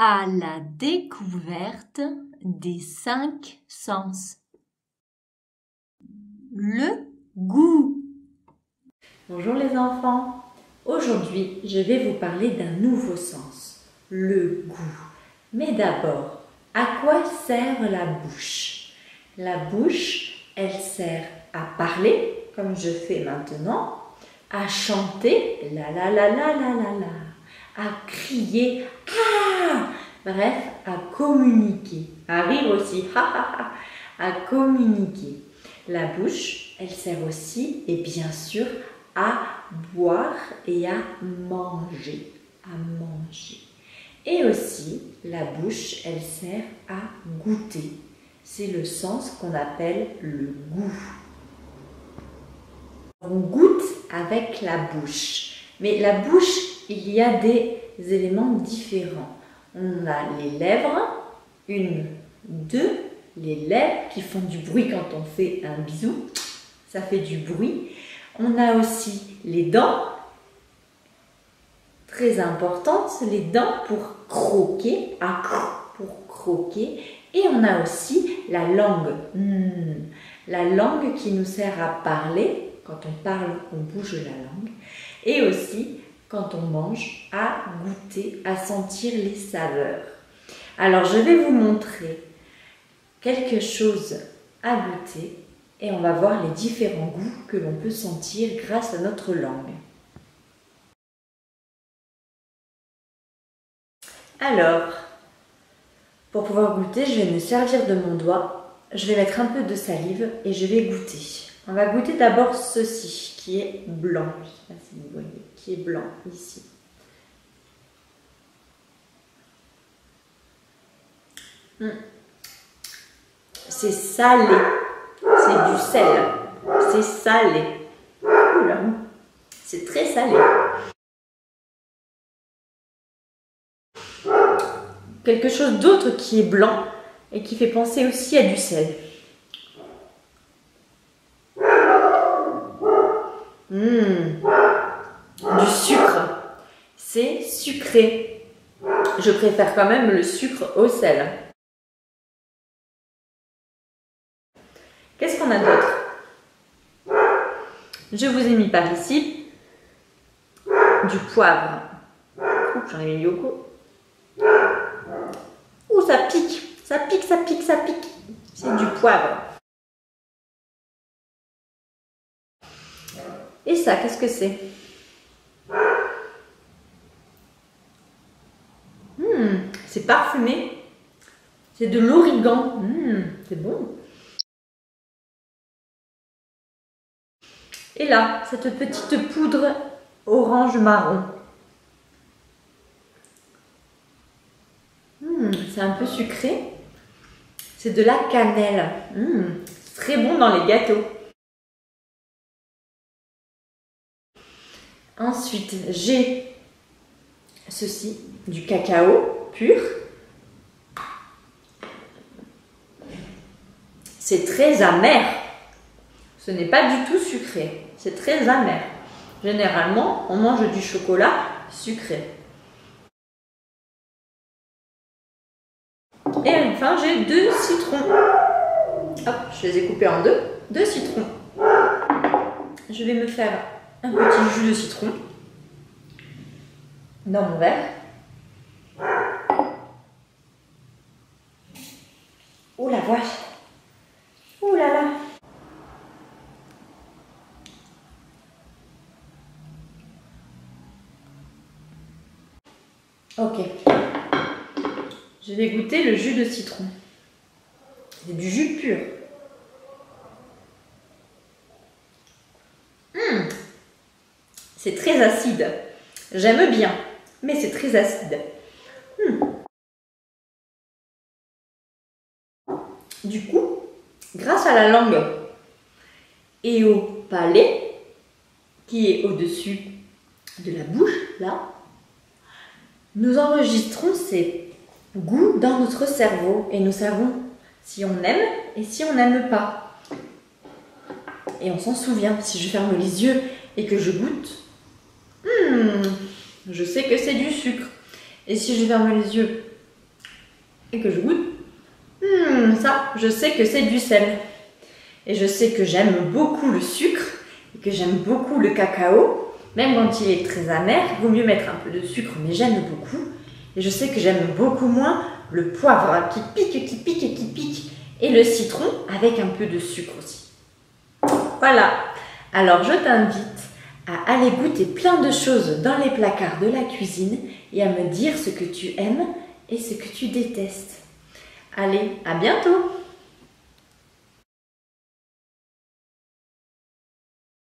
à la découverte des 5 sens. Le goût. Bonjour les enfants, aujourd'hui je vais vous parler d'un nouveau sens, le goût. Mais d'abord, à quoi sert la bouche? La bouche, elle sert à parler, comme je fais maintenant, à chanter, la la la la la la la, à crier, ah, bref, à communiquer, à rire aussi, ha ha ha, à communiquer. La bouche, elle sert aussi, et bien sûr, à boire et à manger, à manger. Et aussi, la bouche, elle sert à goûter. C'est le sens qu'on appelle le goût. On goûte avec la bouche. Mais la bouche, il y a des éléments différents. On a les lèvres, 1, 2, les lèvres qui font du bruit quand on fait un bisou. Ça fait du bruit. On a aussi les dents, très importantes, les dents pour croquer, pour croquer. Et on a aussi la langue, la langue qui nous sert à parler. Quand on parle, on bouge la langue. Et aussi, quand on mange, à goûter, à sentir les saveurs. Alors, je vais vous montrer quelque chose à goûter et on va voir les différents goûts que l'on peut sentir grâce à notre langue. Alors, pour pouvoir goûter, je vais me servir de mon doigt, je vais mettre un peu de salive et je vais goûter. On va goûter d'abord ceci qui est blanc, je ne sais pas si vous voyez, qui est blanc ici. C'est salé, c'est du sel, c'est salé. Oula, c'est très salé. Quelque chose d'autre qui est blanc et qui fait penser aussi à du sel. Du sucre, c'est sucré. Je préfère quand même le sucre au sel. Qu'est-ce qu'on a d'autre? Je vous ai mis par ici du poivre. J'en ai mis beaucoup. Ouh, ça pique, ça pique, ça pique, ça pique. C'est du poivre. Et ça, qu'est-ce que c'est? C'est parfumé. C'est de l'origan. C'est bon. Et là, cette petite poudre orange marron. C'est un peu sucré. C'est de la cannelle. C'est très bon dans les gâteaux. Ensuite, j'ai ceci, du cacao pur. C'est très amer. Ce n'est pas du tout sucré. C'est très amer. Généralement, on mange du chocolat sucré. Et enfin, j'ai 2 citrons. Hop, je les ai coupés en 2 citrons. Je vais me faire un petit jus de citron dans mon verre. Oh la vache! Oh là là! Ok. Je vais goûter le jus de citron. C'est du jus pur. C'est très acide. J'aime bien, mais c'est très acide. Du coup, grâce à la langue et au palais, qui est au-dessus de la bouche, là, nous enregistrons ces goûts dans notre cerveau et nous savons si on aime et si on n'aime pas. Et on s'en souvient. Si je ferme les yeux et que je goûte, je sais que c'est du sucre. Et si je ferme les yeux et que je goûte. Ça, je sais que c'est du sel. Et je sais que j'aime beaucoup le sucre et que j'aime beaucoup le cacao. Même quand il est très amer, il vaut mieux mettre un peu de sucre, mais j'aime beaucoup. Et je sais que j'aime beaucoup moins le poivre qui pique, qui pique, qui pique. Et le citron avec un peu de sucre aussi. Voilà. Alors je t'invite à aller goûter plein de choses dans les placards de la cuisine et à me dire ce que tu aimes et ce que tu détestes. Allez, à bientôt!